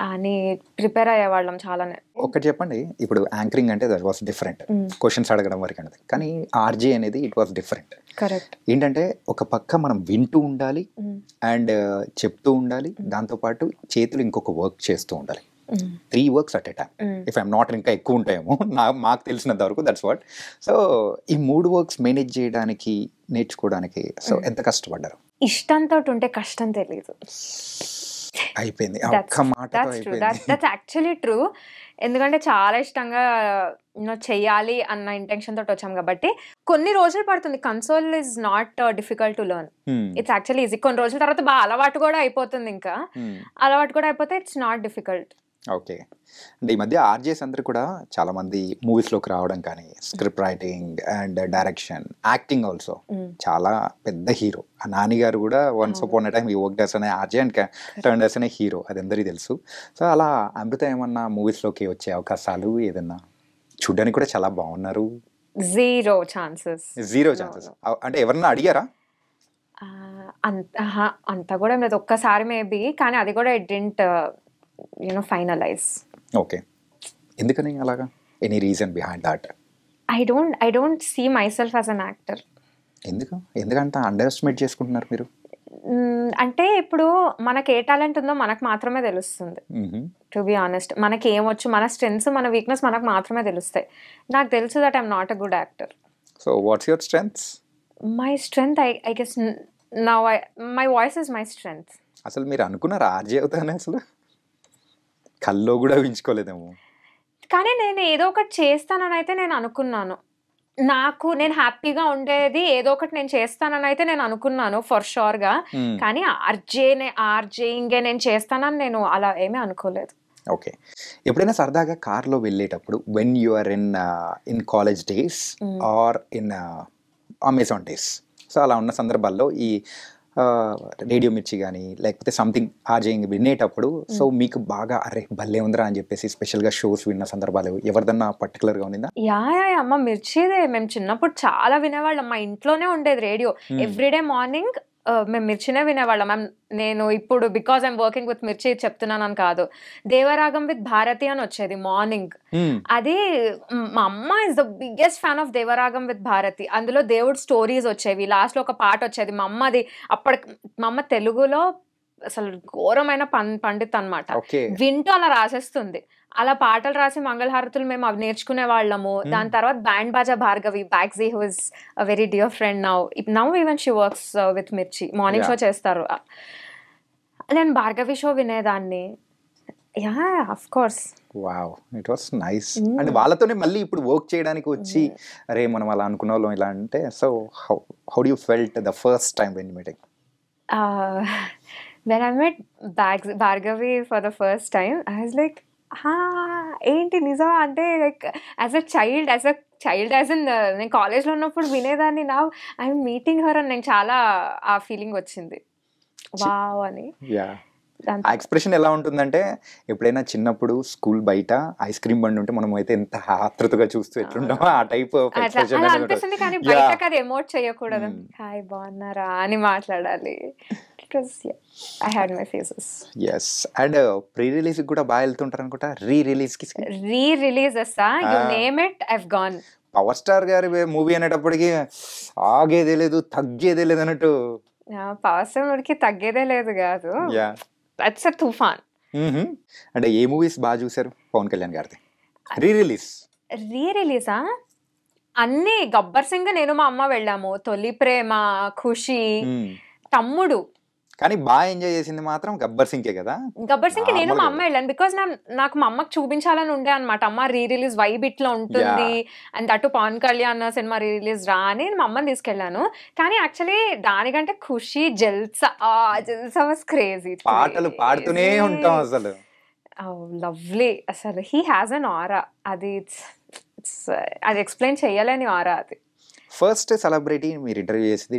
అని ప్రిపేర్ అయ్యేవాళ్ళం చాలానే. ఒకటి చెప్పండి, ఇప్పుడు యాంకరింగ్ అంటే దట్ వాస్ డిఫరెంట్, క్వశ్చన్స్ అడగడం వరకు అనేది. కానీ ఆర్జే అనేది ఇట్ వాస్ డిఫరెంట్. కరెక్ట్. ఏంటంటే ఒక పక్క మనం వింటూ ఉండాలి అండ్ చెప్తూ ఉండాలి, దాంతోపాటు చేతులు ఇంకొక వర్క్ చేస్తూ ఉండాలి. 3 works at a time. If I'm not, ఇంకా ఎక్కువ ఉంటాయేమో మాకు తెలిసినంత వరకు, దట్స్ వాట్. సో ఈ 3 works మేనేజ్ చేయడానికి, నేర్చుకోవడానికి సో ఎంత కష్టపడ్డారు? ఇష్టంతో ఉంటే కష్టం తెలియదు. అయిపోయింది, దట్స్ యాక్చువల్లీ ట్రూ. ఎందుకంటే చాలా ఇష్టంగా చెయ్యాలి అన్న ఇంటెన్షన్ తోటి వచ్చాం కాబట్టి కొన్ని రోజులు పడుతుంది. Console is not difficult to learn, it's actually easy. కొన్ని రోజుల తర్వాత బాగా అలవాటు కూడా అయిపోతుంది. ఇంకా అలవాటు కూడా అయిపోతే ఇట్స్ నాట్ డిఫికల్ట్. ఓకే. అంటే ఈ మధ్య ఆర్జేస్ అందరూ కూడా చాలా మంది మూవీస్లోకి రావడం కానీ, script writing and direction, acting also చాలా పెద్ద హీరో. ఆ నాని గారు కూడా వన్స్ అపాన్ ఎ టైమ్ ఈ వర్క్ డస్ అనే ఆర్జే అండ్ టర్న్ డస్ అనే హీరో, అది అందరికీ తెలుసు. సో అలా అమృత ఏమన్నా మూవీస్లోకి వచ్చే అవకాశాలు ఏదన్నా? చూడడానికి కూడా చాలా బాగున్నారు. Zero chances. అంటే ఎవరన్నా అడిగారా? అంత కూడా లేదు, ఒక్కసారి మేబీ, కానీ అది కూడా ఇట్ డిడ్ంట్ ఫైనలైజ్. ఓకే. ఎందుకని అలాగా? Any reason behind that? I don't see myself as an actor. ఎందుకంత అండర్ ఎస్టిమేట్ చేసుకుంటున్నారు మీరు? అంటే ఇప్పుడు మనకి ఏ టాలెంట్ ఉందో మనకు మాత్రమే తెలుస్తుంది. టు బి ఆనెస్ట్, మనకి ఏమొచ్చు, మన స్ట్రెంగ్స్, మన వీక్నెస్ మనకు మాత్రమే తెలుస్తాయి. నాకు తెలుసు that I'm not a good actor. So what's your strengths? My strength I guess now my voice is my strength. అసలు మీరు అనుకున్నారా ఆర్జే అవుతానే? అసలు కల్లో కూడా ఊహించుకోలేదేమో. కానీ నేను ఏదో ఒకటి చేస్తానని అయితే నేను అనుకున్నాను. నేను హ్యాపీగా ఉండేది ఏదో ఒకటి నేను చేస్తానని అయితే నేను అనుకున్నాను ఫర్ షూర్గా. కానీ ఆర్జే ఇంకే నేను చేస్తానని నేను అలా ఏమీ అనుకోలేదు. ఓకే. ఎప్పుడైనా సరదాగా కార్లో వెళ్ళేటప్పుడు when you are in college days or in Amazon days, so అలా ఉన్న సందర్భాల్లో ఈ రేడియో మిర్చి కానీ లేకపోతే సంథింగ్ ఆర్జేయింగ్ వినేటప్పుడు సో మీకు బాగా అరే భలే ఉందిరా అని చెప్పేసి స్పెషల్గా షోస్ విన్న సందర్భాలు ఎవరిదన్నా పర్టికులర్గా ఉందా? యా అమ్మ, మిర్చిదే మేము చిన్నప్పుడు చాలా వినేవాళ్ళం. మా ఇంట్లోనే ఉండేది రేడియో. ఎవ్రీడే మార్నింగ్ మేము మిర్చినే వినేవాళ్ళం. నేను ఇప్పుడు బికాజ్ ఐమ్ వర్కింగ్ విత్ మిర్చి చెప్తున్నానని కాదు, దేవరాగం విత్ భారతి అని వచ్చేది మార్నింగ్. అది మా అమ్మ is the biggest fan of Devaragam with Bharathi. అందులో దేవుడు స్టోరీస్ వచ్చేవి, లాస్ట్ లో ఒక పాట వచ్చేది. మా అమ్మ తెలుగులో అసలు ఘోరమైన పండిత్ అనమాట. వింటూ అలా రాసేస్తుంది. అలా పాటలు రాసి మంగళహారతులు మేము అవి నేర్చుకునే వాళ్ళము. దాని తర్వాత బ్యాండ్ బాజా భార్గవి బ్యాక్జీ, who is a very dear friend now even she works with Mirchi. Morning show చేస్తారు. నేను భార్గవి షో వినేదాన్ని. Yeah of course. Wow, it was nice. అంటే వాళ్ళతోనే మళ్ళీ ఇప్పుడు వర్క్ చేయడానికి వచ్చి అరే మనం అలా అనుకున్న వాళ్ళం ఇలా అంటే, so how do you felt the first time when you met? When I met Bhargavi for the first time, I was like, ఏంటి నిజమా అంటే, like as a child as in నేను కాలేజ్లో ఉన్నప్పుడు వినేదాన్ని. నా ఐఎమ్ మీటింగ్ హర్ అని నేను చాలా ఆ ఫీలింగ్ వచ్చింది, వావ్ అని. ఆ ఎక్స్ప్రెషన్ ఎలా ఉంటుందంటే, ఎప్పుడైనా చిన్నప్పుడు స్కూల్ బయట ఐస్ క్రీమ్ బండి ఉంటే మనం అయితే ఎంత ఆత్రుతగా చూస్తూ ఎట్లుంటామో ఆ టైప్ అనిపిస్తుంది. కానీ బయటకు అది ఎమోట్ చేయకూడదు. హాయ్ బాగున్నారా అని మాట్లాడాలి. I had my phases. Yes. And pre-release కూడా బాగా వెళ్తుంటారు అనుకుంటా. రీ-రిలీజ్ you name it, I've gone. Power star గారి మూవీ అనేటప్పటికి ఆగేదే లేదు తగ్గేదే లేదు అన్నట్టు. పవర్ స్టార్ మూవీకి తగ్గేదే లేదు కాదు, దట్స్ అ తుఫాన్. అంటే ఏ మూవీస్ బాగా చూసారు పవన్ కళ్యాణ్ గారిది రీ-రిలీజా? అన్ని. గబ్బర్ సింగ్ నేను మా అమ్మ వెళ్ళాము. తొలి ప్రేమ, ఖుషి, తమ్ముడు. కానీ బాగా ఎంజాయ్ చేసింది మాత్రం గబ్బర్ సింగే కదా. గబ్బర్ సింగ్ నేను మా అమ్మ వెళ్ళాను. బికాస్ నాకు మా అమ్మకి చూపించాలని ఉండే అనమాట. అమ్మ రీ-రిలీజ్ వైబ్ ఇట్లా ఉంటుంది అండ్ అటు పవన్ కళ్యాణ్ సినిమా రీ-రిలీజ్ రా అని మా అమ్మని తీసుకెళ్ళాను. కానీ యాక్చువల్లీ దానికంటే ఖుషి, జల్సా వాస్ క్రేజీ. పాటలు పాడుతూనే ఉంటాం అసలు. లవ్లీ. అసలు హీ హ్యాస్ అన్ ఆరా. అది ఎక్స్ప్లెయిన్ చేయలేని ఆరా అది. ఫస్ట్ సెలబ్రిటీ మీరు ఇంటర్వ్యూ చేసేది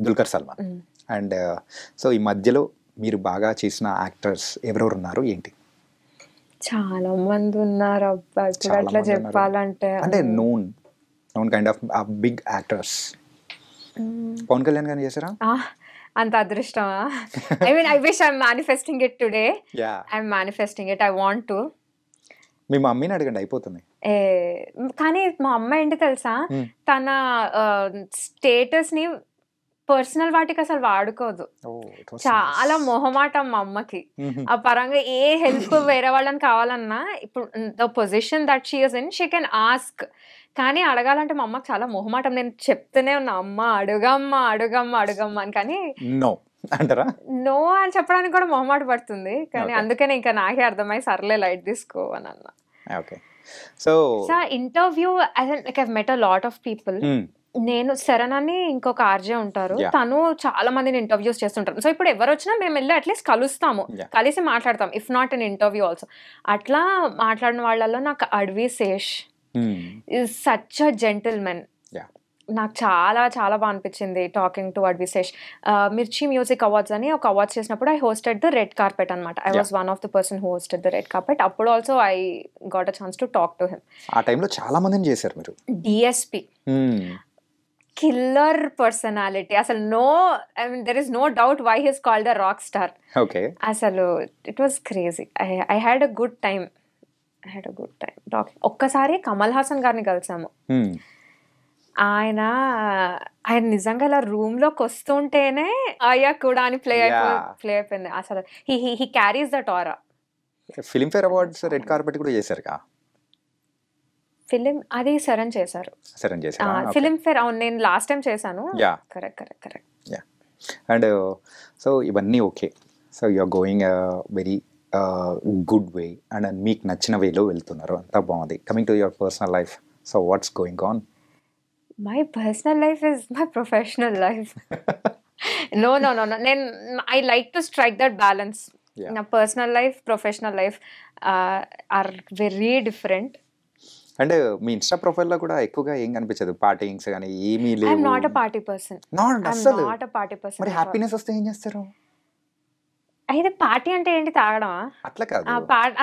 దుల్కర్ సల్మాన్. అండ్ సో ఈ మధ్యలో మీరు బాగా చేసిన యాక్టర్స్ ఎవరెవరు ఉన్నారు ఏంటి? చాలా మంది ఉన్నారు అబ్బా, అట్లా చెప్పాలంటే. అంటే known kind of big actors. Pawan Kalyan గారిని చేశారా? అంత అదృష్టమా? I wish I'm manifesting it today. I'm manifesting it. I want to. మీ మమ్మీని అడగండి అయిపోతుంది. కానీ మా అమ్మ ఏంటి తెలుసా, తన స్టేటస్ ని పర్సనల్ వాటికి అసలు వాడుకోదు. చాలా మొహమాటం మా అమ్మకి. ఆ పరంగా ఏ హెల్ప్ వేరే వాళ్ళని కావాలన్నా, ఇప్పుడు the position that she is in, she can ask. కానీ అడగాలంటే మా అమ్మకి చాలా మొహమాటం. నేను చెప్తూనే ఉన్నా, అమ్మ అడుగమ్మా అడుగమ్మా అడుగమ్మా అని. కానీ నో అని చెప్పడానికి కూడా మొహమాట పడుతుంది. కానీ అందుకనే ఇంకా నాకే అర్థమై సర్లే లైట్ తీసుకో అని అన్నా. So interview I met a lot of people. నేను శరణ్ అని ఇంకొక ఆర్జే ఉంటారు, తను చాలా మందిని ఇంటర్వ్యూస్ చేస్తుంటారు. సో ఇప్పుడు ఎవరు వచ్చినా మేము వెళ్ళి అట్లీస్ట్ కలుస్తాము, కలిసి మాట్లాడతాం, if not in interview also. అట్లా మాట్లాడిన వాళ్ళలో నాకు Adivi Sesh is such a gentleman. నాకు చాలా చాలా బాగా అనిపించింది టాకింగ్ టు అడ్వి శేష్. మిర్చి మ్యూజిక్ అవార్డ్స్ అని ఒక అవార్డ్స్ చేసినప్పుడు I hosted the red carpet అనమాట. I was one of the person who hosted the red carpet. అప్పుడు also I got a chance to talk to him. ఆ టైంలో చాలా మందిని చేశారు మీరు. డిఎస్పి కిల్లర్ పర్సనాలిటీ అసలు. there is no doubt why he is called a rock star. అసలు it was crazy. I had a good time talking. ఒక్కసారి కమల్ హాసన్ గారిని కలిసాము. ఆయన ఆయన నిజంగా ఇలా రూమ్ లోకి వస్తుంటేనే అయ్యా కూడా అని ప్లే అయిపోయింది అసలు. He carries that aura. Filmfare awards red carpet కూడా చేశారు కా ఫిలిం అది సరణ్ చేశారు. సరే చేశారు ఫిలింఫేర్ అవును నేను లాస్ట్ టైం చేశాను. కరెక్ట్. అండ్ సో ఇవన్నీ okay. So you're going very good way and మీకు నచ్చిన వేలో వెళ్తున్నారు, అంతా బాగుంది. Coming to your personal life, so what's going on? My personal life is my professional life. No I like to strike that balance. నా personal life professional life are very different. అంటే మీ Insta profile లో కూడా ఎక్కువగా ఏం కనిపించదు, పార్టీయింగ్స్ కానీ ఏమీ లేవు. I'm not a party person. మరి హ్యాపీనెస్ వస్తే ఏం చేస్తారు? అయితే పార్టీ అంటే ఏంటి, తాగడమా? అట్లా కాదు,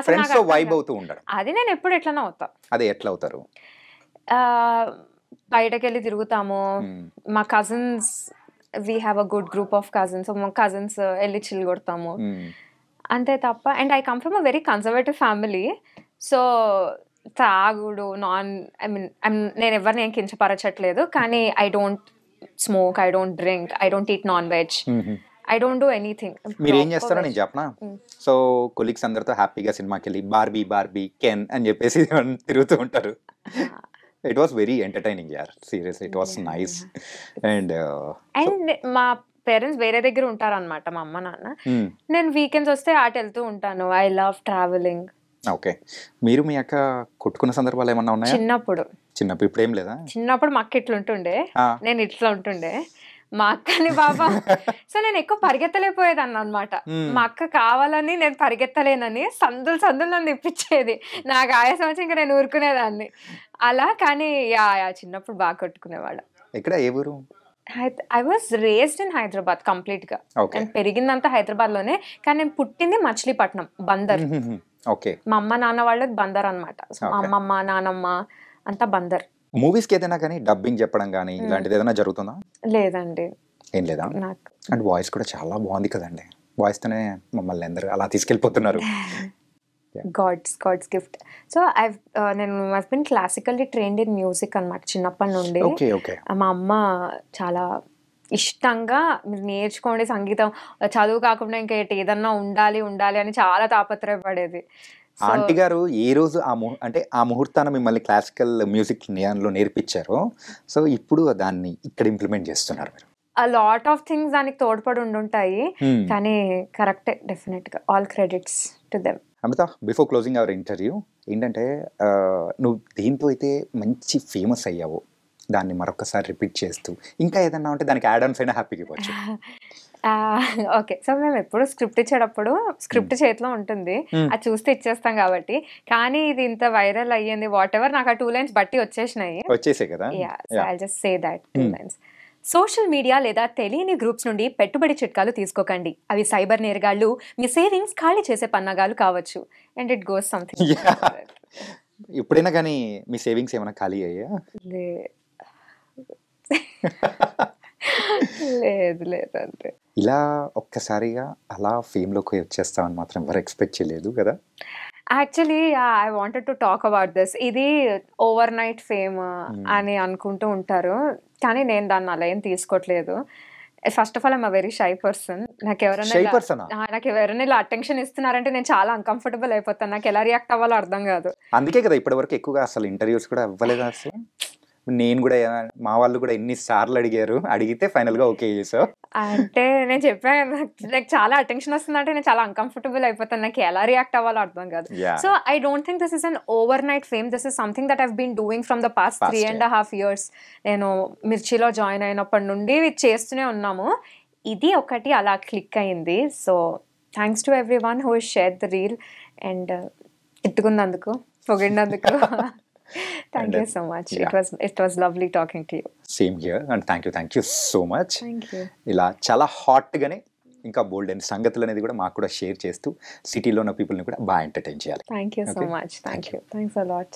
ఫ్రెండ్స్ తో వైబ్ అవుతూ ఉండడం. అది నేను ఎప్పుడు ఎట్లనే అవుతా. అదే ఎట్లా అవుతారు? బయటకు వెళ్ళి తిరుగుతాము. మా cousins, we have a good group of cousins. మా కజిన్స్ వెళ్ళి చిల్ కొడతాము అంతే తప్ప. And I come from a very conservative family. So తాగుడు నేను ఎవరిని ఏం కించపరచట్లేదు, కానీ I don't smoke, I don't drink, I don't eat non veg, I don't do anything. మీరు ఏం చేస్తారో నేను చెప్పనా? సో కొలీగ్స్ అందరితో హ్యాపీగా సినిమాకి వెళ్ళి బార్బీ కెన్ అని చెప్పేసి తిరుగుతూ ఉంటారు. ఇట్ వాస్ వెరీ ఎంటర్టైనింగ్ యార్, seriously it was nice. And మా పేరెంట్స్ వేరే దగ్గర ఉంటారు అనమాట, మా అమ్మ నాన్న. నేను వీకెండ్స్ వస్తే ఆట వెళ్తూ ఉంటాను. I love travelling. ఓకే. మీరు మీ అక్క కొట్టుకున్న సందర్భాలు ఏమన్నా ఉన్నాయా? చిన్నప్పుడు ఇప్పుడు ఏం లేదా? చిన్నప్పుడు మా అక్క ఇట్లా ఉంటుండే, నేను ఇట్లా ఉంటుండే. మా అక్కని బాబా సో నేను ఎక్కువ పరిగెత్తలేకపోయేదాన్ని అనమాట. మా అక్క కావాలని నేను పరిగెత్తలేనని సందులు నన్ను ఇప్పించేది. నాకు ఆయాసం వచ్చి ఇంకా నేను ఊరుకునేదాన్ని అలా. కానీ చిన్నప్పుడు బాగా కొట్టుకునేవాళ్ళం. ఎక్కడ, ఏ ఊరు? I was raised in Hyderabad complete గా. నేను పెరిగిందంతా హైదరాబాద్ లోనే, కానీ నేను పుట్టింది మచిలీపట్నం, బందర్. మా అమ్మ నాన్న వాళ్ళది బందర్ అనమాట. మా అమ్మమ్మ నానమ్మ అంతా బందర్. మూవీస్ కి ఏదైనా కానీ డబ్బింగ్ చెప్పడం కానీ ఇలాంటిది ఏదైనా జరుగుతుందా? లేదండి, ఏం లేదా. అండ్ వాయిస్ కూడా చాలా బాగుంది కదండి, వాయిస్ తోనే మమ్మల్ని అందరూ అలా తీసుకెళ్ళిపోతున్నారు. God's gift. సో నేను been classically trained in music అనమాట చిన్నప్పటి నుండి. మా అమ్మ చాలా ఇష్టంగా మీరు నేర్చుకోండి సంగీతం, చదువు కాకుండా ఇంకా ఏదన్నా ఉండాలి అని చాలా తాపత్రయపడేది. ఆంటీ గారు ఏ రోజు ఆ ముహూర్తాన మిమ్మల్ని క్లాసికల్ మ్యూజిక్ లో నేర్పించారో, సో ఇప్పుడు దాన్ని ఇక్కడ ఇంప్లిమెంట్ చేస్తున్నారు మీరు. a lot of things దానికి తోడ్పడి ఉండుంటాయి, కానీ కరెక్టే, డెఫినెట్ గా all credits to them. Amitha, before closing our interview ఏంటంటే, నువ్వు దీంతో అయితే మంచి ఫేమస్ అయ్యావు, దాన్ని మరొకసారి రిపీట్ చేస్తూ ఇంకా ఏదన్నా ఉంటే దానికి యాడ్ ఆన్స్ అయినా హ్యాపీగా ఇవ్వచ్చు. ఓకే, సో మేము ఎప్పుడు స్క్రిప్ట్ ఇచ్చేటప్పుడు స్క్రిప్ట్ చేతిలో ఉంటుంది, అది చూస్తే ఇచ్చేస్తాం కాబట్టి. కానీ ఇది ఇంత వైరల్ అయ్యింది, వాట్ ఎవర్, నాకు ఆ 2 lines బట్టి వచ్చేసాయి కదా. I just say that 2 lines. Social media లేదా తెలియని గ్రూప్స్ నుండి పెట్టుబడి చిట్కాలు తీసుకోకండి. అవి సైబర్ నేరగాళ్లు మీ సేవింగ్స్ ఖాళీ చేసే పన్నాగాలు కావచ్చు. And it goes something. ఎప్పుడైనా కానీ మీ సేవింగ్స్ ఏమైనా ఖాళీ అయ్యా? లేదు అంతే. ఇలా ఒక్కసారిగా అలా ఫేమ్లోకి వచ్చేస్తామని మాత్రం ఎవరు ఎక్స్పెక్ట్ చేయలేదు కదా. Actually I wanted to talk about this. ఇది ఓవర్ నైట్ ఫేమ్ అని అనుకుంటూ ఉంటారు, కానీ నేను దాన్ని అలా ఏం తీసుకోవట్లేదు. First of all I'm a very shy person. నాకు ఎవరైనా ఇలా అటెన్షన్ ఇస్తున్నారంటే నేను చాలా అన్కంఫర్టబుల్ అయిపోతాను. నాకు ఎలా రియాక్ట్ అవ్వాలో అర్థం కాదు. అందుకే కదా ఇప్పటి వరకు ఎక్కువగా అసలు ఇంటర్వ్యూస్ కూడా అవ్వలేదు. అసలు నేను కూడా, మా వాళ్ళు కూడా ఎన్నిసార్లు అడిగితే ఫైనల్ గా ఓకే చేసావు. అంటే నేను చెప్పాను, నాకు చాలా అటెన్షన్ వస్తుందంటే నేను చాలా అన్కంఫర్టబుల్ అయిపోతాను, నాకు ఎలా రియాక్ట్ అవ్వాలో అర్థం కాదు. So I don't think this is an overnight fame. This is something that I've been doing from the past 3.5 years. నేను మిర్చిలో జాయిన్ అయినప్పటి నుండి చేస్తూనే ఉన్నాము. ఇది ఒకటి అలా క్లిక్ అయింది. So thanks to every one who share the reel and ఇట్టుకున్నందుకు, పొగిడినందుకు. Thank you so much. It was lovely talking to you. Same here, and thank you so much. Thank you. ఇలా చాలా హాట్ గానే ఇంకా బోల్డ్ అయిన సంగతులు అనేది కూడా మాకు కూడా షేర్ చేస్తూ సిటీలో ఉన్న పీపుల్ ని కూడా బాగా ఎంటర్టైన్ చేయాలి. Thank you so much. Thank you. Thanks a lot.